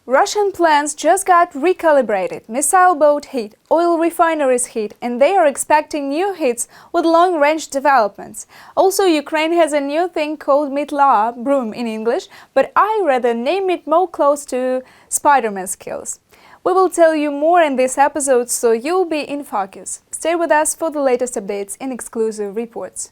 Russian plans just got recalibrated, missile boat hit, oil refineries hit, and they are expecting new hits with long-range developments. Also, Ukraine has a new thing called metla, broom in English, but I rather name it more close to Spider-Man skills. We will tell you more in this episode, so you'll be in focus. Stay with us for the latest updates and exclusive reports.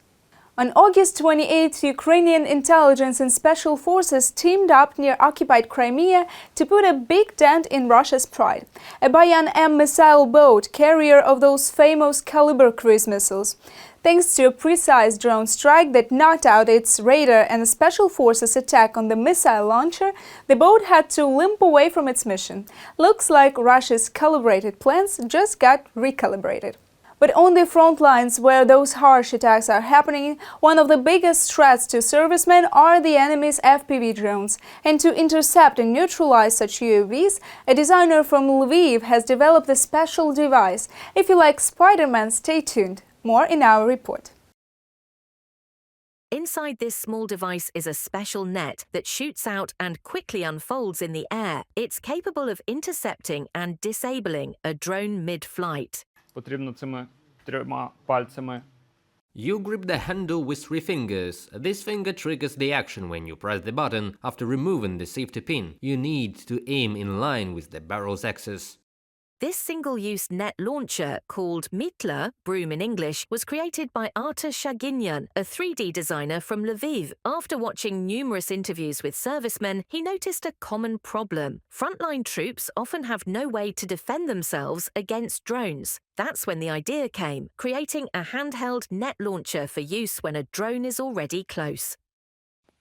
On August 28, Ukrainian intelligence and special forces teamed up near occupied Crimea to put a big dent in Russia's pride. A Bayan M missile boat, carrier of those famous Caliber cruise missiles. Thanks to a precise drone strike that knocked out its radar and the special forces' attack on the missile launcher, the boat had to limp away from its mission. Looks like Russia's calibrated plans just got recalibrated. But on the front lines where those harsh attacks are happening, one of the biggest threats to servicemen are the enemy's FPV drones. And to intercept and neutralize such UAVs, a designer from Lviv has developed a special device. If you like Spider-Man, stay tuned. More in our report. Inside this small device is a special net that shoots out and quickly unfolds in the air. It's capable of intercepting and disabling a drone mid-flight. Потрібно цими трьома пальцями. You grip the handle with 3 fingers. This finger triggers the action when you press the button after removing the safety pin. You need to aim in line with the barrel's axis. This single-use net launcher, called metla, broom in English, was created by Artur Shaginyan, a 3D designer from Lviv. After watching numerous interviews with servicemen, he noticed a common problem. Frontline troops often have no way to defend themselves against drones. That's when the idea came, creating a handheld net launcher for use when a drone is already close.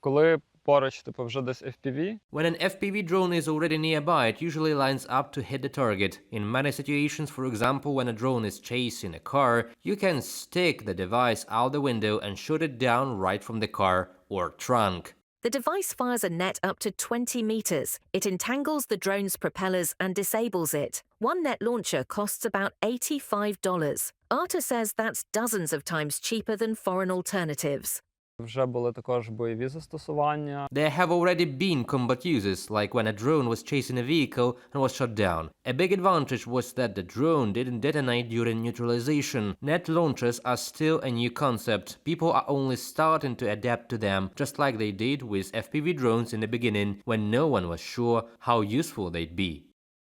Коли поруч, вже десь FPV. When an FPV drone is already nearby, it usually lines up to hit the target. In many situations, for example, when a drone is chasing a car, you can stick the device out the window and shoot it down right from the car or trunk. The device fires a net up to 20 meters. It entangles the drone's propellers and disables it. One net launcher costs about $85. Artur says that's dozens of times cheaper than foreign alternatives. Вже були також бойові застосування. There have already been combat uses, like when a drone was chasing a vehicle and was shot down. A big advantage was that the drone didn't detonate during neutralization. Net launchers are still a new concept. People are only starting to adapt to them, just like they did with FPV drones in the beginning, when no one was sure how useful they'd be.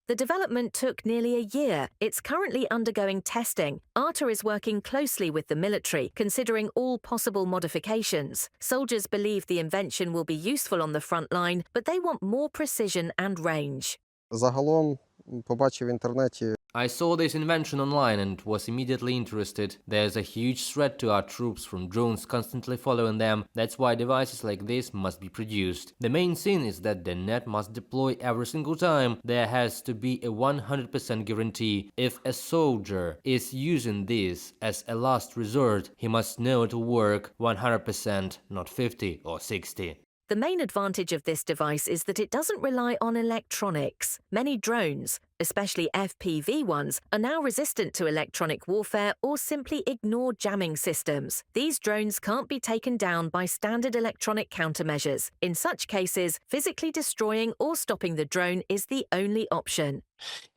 The development took nearly a year. It's currently undergoing testing. Artur is working closely with the military, considering all possible modifications. Soldiers believe the invention will be useful on the front line, but they want more precision and range. Загалом побачив в інтернеті. I saw this invention online and was immediately interested. There's a huge threat to our troops from drones constantly following them. That's why devices like this must be produced. The main thing is that the net must deploy every single time. There has to be a 100% guarantee. If a soldier is using this as a last resort, he must know it'll work 100%, not 50 or 60. The main advantage of this device is that it doesn't rely on electronics. Many drones, especially FPV ones, are now resistant to electronic warfare or simply ignore jamming systems. These drones can't be taken down by standard electronic countermeasures. In such cases, physically destroying or stopping the drone is the only option.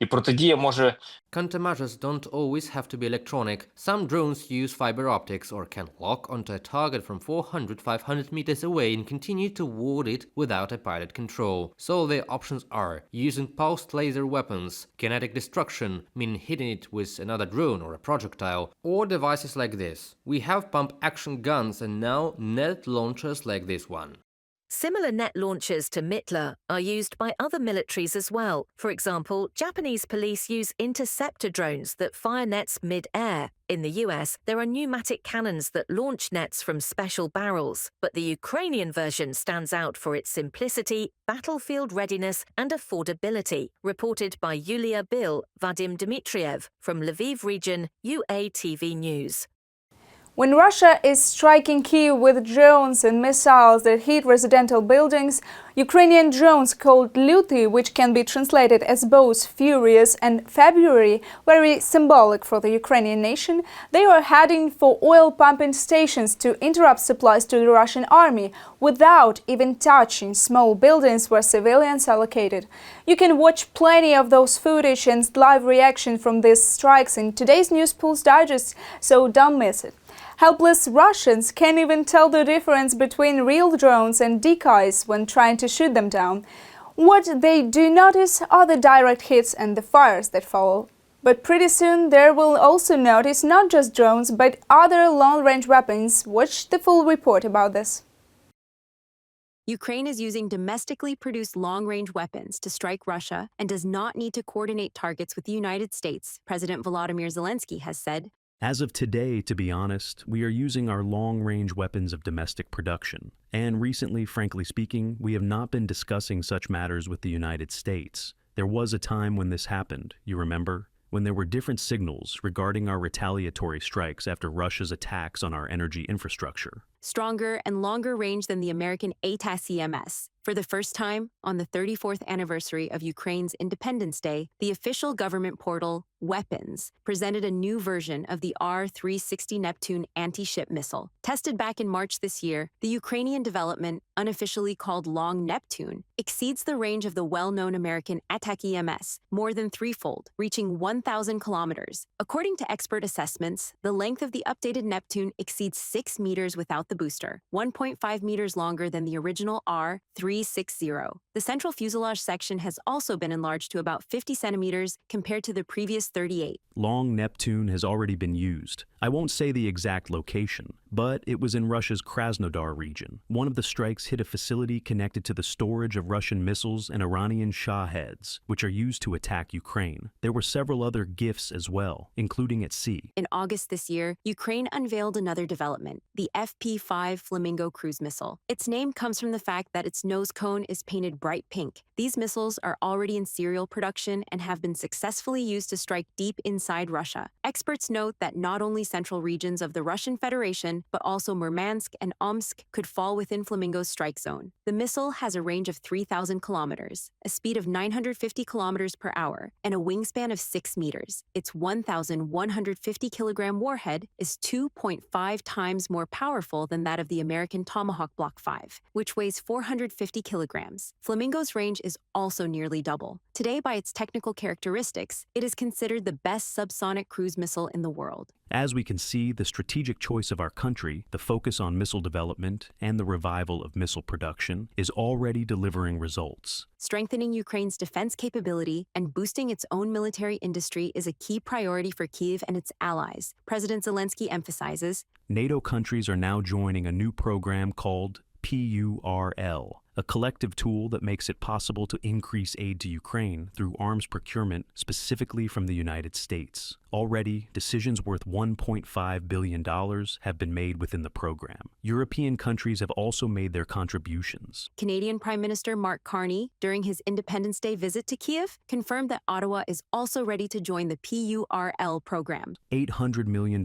І протидія може... Countermeasures don't always have to be electronic. Some drones use fiber optics or can lock onto a target from 400-500 meters away and continue toward it without a pilot control. So their options are using pulsed laser weapons, kinetic destruction, meaning hitting it with another drone or a projectile, or devices like this. We have pump-action guns and now net launchers like this one. Similar net launchers to metla are used by other militaries as well. For example, Japanese police use interceptor drones that fire nets mid-air. In the US, there are pneumatic cannons that launch nets from special barrels. But the Ukrainian version stands out for its simplicity, battlefield readiness, and affordability. Reported by Yulia Bil, Vadim Dmitriev, from Lviv region, UATV News. When Russia is striking Kyiv with drones and missiles that hit residential buildings, Ukrainian drones called Liut, which can be translated as both furious and February, very symbolic for the Ukrainian nation, they are heading for oil pumping stations to interrupt supplies to the Russian army without even touching small buildings where civilians are located. You can watch plenty of those footage and live reaction from these strikes in today's News Pulse Digest, so don't miss it. Helpless Russians can't even tell the difference between real drones and decoys when trying to shoot them down. What they do notice are the direct hits and the fires that follow. But pretty soon they will also notice not just drones but other long-range weapons. Watch the full report about this. Ukraine is using domestically produced long-range weapons to strike Russia and does not need to coordinate targets with the United States, President Volodymyr Zelensky has said. As of today, to be honest, we are using our long-range weapons of domestic production. And recently, frankly speaking, we have not been discussing such matters with the United States. There was a time when this happened, you remember? When there were different signals regarding our retaliatory strikes after Russia's attacks on our energy infrastructure. Stronger and longer range than the American ATACMS. For the first time, on the 34th anniversary of Ukraine's Independence Day, the official government portal, Weapons, presented a new version of the R-360 Neptune anti-ship missile. Tested back in March this year, the Ukrainian development, unofficially called Long Neptune, exceeds the range of the well-known American ATACMS more than threefold, reaching 1,000 kilometers. According to expert assessments, the length of the updated Neptune exceeds 6 meters without the booster, 1.5 meters longer than the original R-360. The central fuselage section has also been enlarged to about 50 centimeters compared to the previous 38. Long Neptune has already been used. I won't say the exact location, but it was in Russia's Krasnodar region. One of the strikes hit a facility connected to the storage of Russian missiles and Iranian Shaheds, which are used to attack Ukraine. There were several other gifts as well, including at sea. In August this year, Ukraine unveiled another development, the FP-5 Flamingo cruise missile. Its name comes from the fact that its nose cone is painted bright pink. These missiles are already in serial production and have been successfully used to strike deep inside Russia. Experts note that not only central regions of the Russian Federation, but also Murmansk and Omsk could fall within Flamingo's strike zone. The missile has a range of 3,000 kilometers, a speed of 950 kilometers per hour, and a wingspan of 6 meters. Its 1,150 kilogram warhead is 2.5 times more powerful than that of the American Tomahawk Block 5, which weighs 450 kilograms. Flamingo's range is also nearly double. Today, by its technical characteristics, it is considered the best subsonic cruise missile in the world. As we can see, the strategic choice of our country, the focus on missile development, and the revival of missile production is already delivering results. Strengthening Ukraine's defense capability and boosting its own military industry is a key priority for Kyiv and its allies. President Zelensky emphasizes, NATO countries are now joining a new program called PURL, a collective tool that makes it possible to increase aid to Ukraine through arms procurement specifically from the United States. Already, decisions worth $1.5 billion have been made within the program. European countries have also made their contributions. Canadian Prime Minister Mark Carney, during his Independence Day visit to Kyiv, confirmed that Ottawa is also ready to join the PURL program. $800 million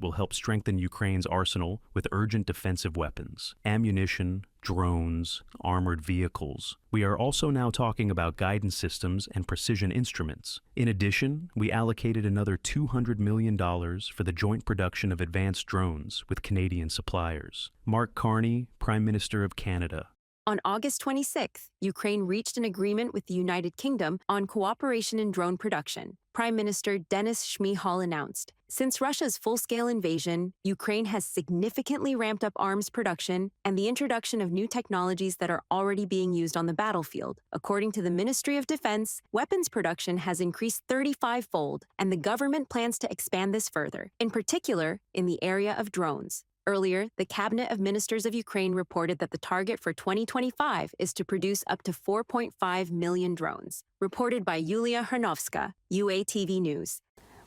will help strengthen Ukraine's arsenal with urgent defensive weapons, ammunition, drones, armored vehicles. We are also now talking about guidance systems and precision instruments. In addition, we allocated another $200 million for the joint production of advanced drones with Canadian suppliers. Mark Carney, Prime Minister of Canada. On August 26th, Ukraine reached an agreement with the United Kingdom on cooperation in drone production. Prime Minister Denis Shmyhal announced, since Russia's full-scale invasion, Ukraine has significantly ramped up arms production and the introduction of new technologies that are already being used on the battlefield. According to the Ministry of Defense, weapons production has increased 35-fold, and the government plans to expand this further, in particular in the area of drones. Earlier, the Cabinet of Ministers of Ukraine reported that the target for 2025 is to produce up to 4.5 million drones. Reported by Yulia Hranovska, UATV News.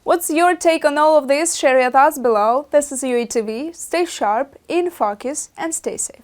What's your take on all of this? Share your thoughts below. This is UATV. Stay sharp, in focus, and stay safe.